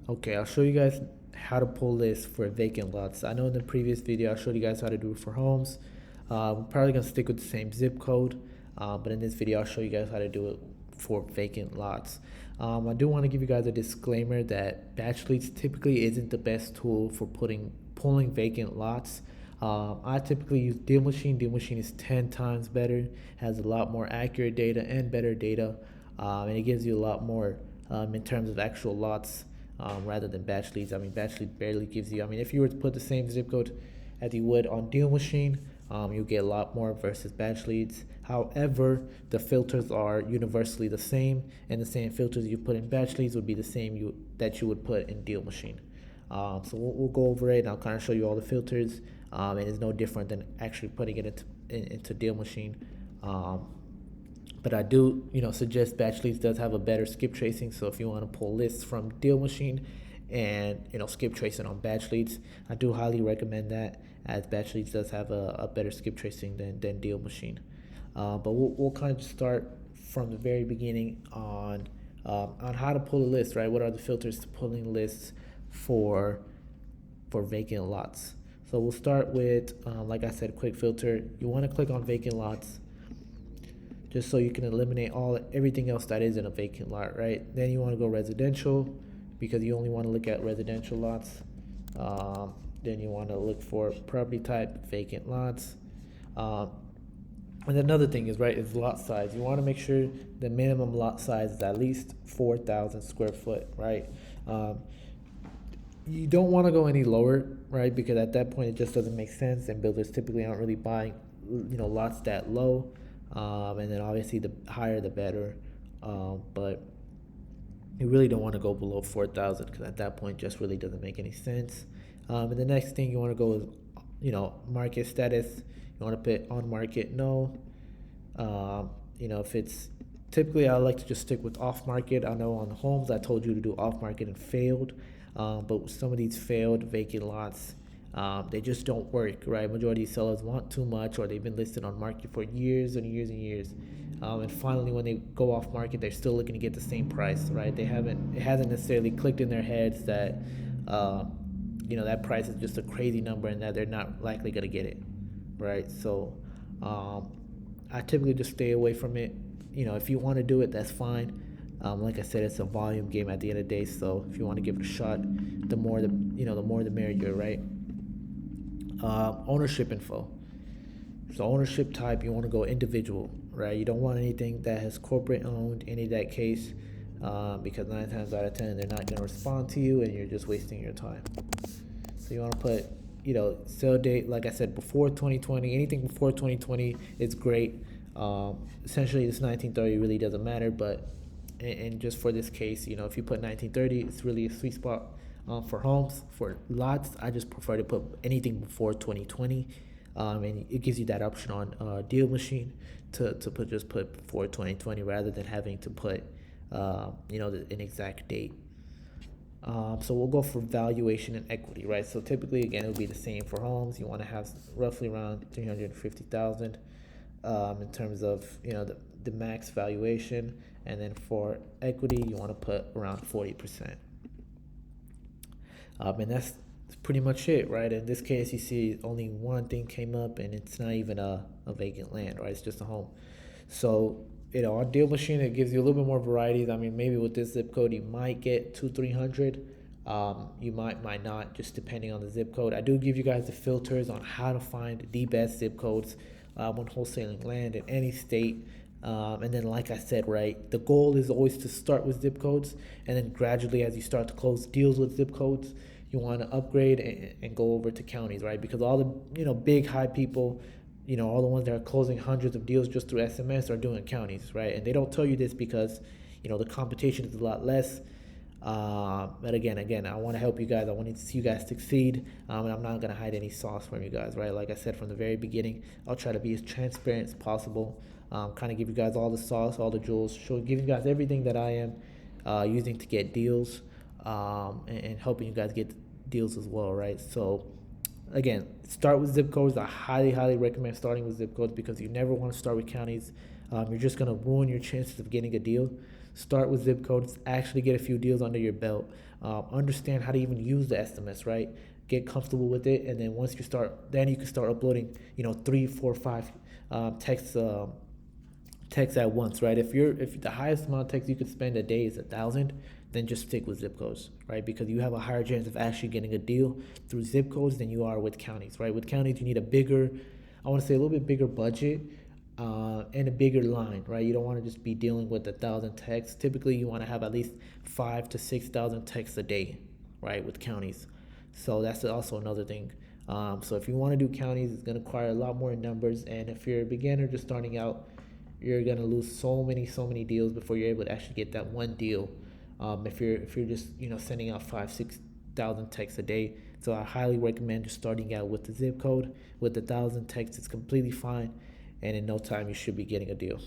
Okay, I'll show you guys how to pull lists for vacant lots. I know in the previous video I showed you guys how to do it for homes. We're probably gonna stick with the same zip code, but in this video I'll show you guys how to do it for vacant lots. I do want to give you guys a disclaimer that batch leads typically isn't the best tool for pulling vacant lots. I typically use Deal Machine. Deal Machine is 10 times better, has a lot more accurate data and better data, and it gives you a lot more in terms of actual lots rather than batch leads. I mean, batch lead barely gives you. I mean, if you were to put the same zip code as you would on Deal Machine, you'll get a lot more versus batch leads. However, the filters are universally the same, and the same filters you put in batch leads would be the same that you would put in Deal Machine. So we'll go over it, and I'll kind of show you all the filters, and it's no different than actually putting it into Deal Machine. But I do, suggest batch leads does have a better skip tracing. So if you want to pull lists from Deal Machine and skip tracing on batch leads, I do highly recommend that, as batch leads does have a better skip tracing than Deal Machine. But we'll kind of just start from the very beginning on how to pull a list, right? What are the filters to pulling lists for vacant lots? So we'll start with, like I said, quick filter. You want to click on vacant lots, just so you can eliminate everything else that is in a vacant lot, right? Then you want to go residential, because you only want to look at residential lots. Then you want to look for property type, vacant lots. And another thing is lot size. You want to make sure the minimum lot size is at least 4,000 square foot, right? You don't want to go any lower, right? Because at that point it just doesn't make sense, and builders typically aren't really buying, lots that low. And then obviously the higher the better, but you really don't want to go below 4,000, because at that point just really doesn't make any sense. And the next thing you want to go is, market status. You want to put on market, no. If it's typically, I like to just stick with off market. I know on homes I told you to do off market and failed, but some of these failed vacant lots, they just don't work, right? Majority of sellers want too much, or they've been listed on market for years and years and years, and finally when they go off market, they're still looking to get the same price, right? It hasn't necessarily clicked in their heads that that price is just a crazy number, and that they're not likely going to get it, right? So I typically just stay away from it. If you want to do it, that's fine. Like I said, it's a volume game at the end of the day, so if you want to give it a shot, the more the merrier, right? Ownership info. So ownership type, you want to go individual, right? You don't want anything that has corporate owned, any of that case, because 9 times out of 10 they're not going to respond to you, and you're just wasting your time. So you want to put, sale date, like I said, before 2020. Anything before 2020 is great. Essentially this 1930 really doesn't matter, but and just for this case, if you put 1930, it's really a sweet spot. For homes. For lots, I just prefer to put anything before 2020, and it gives you that option on Deal Machine to put before 2020, rather than having to put an exact date. So we'll go for valuation and equity, right? So typically, again, it'll be the same for homes. You want to have roughly around 350,000 in terms of the max valuation, and then for equity, you want to put around 40%. And that's pretty much it, right? In this case, you see only one thing came up, and it's not even a vacant land, right? It's just a home. So, on Deal Machine, it gives you a little bit more varieties. I mean, maybe with this zip code, you might get 300. You might not, just depending on the zip code. I do give you guys the filters on how to find the best zip codes when wholesaling land in any state. And then, like I said, right, the goal is always to start with zip codes, and then gradually, as you start to close deals with zip codes, you want to upgrade and go over to counties, right? Because all the big high people, all the ones that are closing hundreds of deals just through SMS are doing counties, right? And they don't tell you this because the competition is a lot less. But again, I want to help you guys. I want to see you guys succeed, and I'm not gonna hide any sauce from you guys, right? Like I said from the very beginning, I'll try to be as transparent as possible. Kind of give you guys all the sauce, all the jewels, give you guys everything that I am using to get deals, and helping you guys get deals as well, right? So again, start with zip codes. I highly recommend starting with zip codes, because you never want to start with counties. You're just gonna ruin your chances of getting a deal. Start with zip codes, actually get a few deals under your belt, understand how to even use the SMS, right? Get comfortable with it, and then once you start, then you can start uploading, 3, 4, 5 texts. Text at once, right? If the highest amount of text you could spend a day is 1,000, then just stick with zip codes, right? Because you have a higher chance of actually getting a deal through zip codes than you are with counties, right? With counties, you need a bigger, I want to say a little bit bigger budget, and a bigger line, right? You don't want to just be dealing with 1,000 texts. Typically, you want to have at least 5 to 6,000 texts a day, right? With counties, so that's also another thing. So if you want to do counties, it's going to require a lot more numbers, and if you're a beginner just starting out, you're gonna lose so many deals before you're able to actually get that one deal. If you're just sending out 5 6 thousand texts a day, so I highly recommend just starting out with the zip code. With 1,000 texts, it's completely fine, and in no time you should be getting a deal.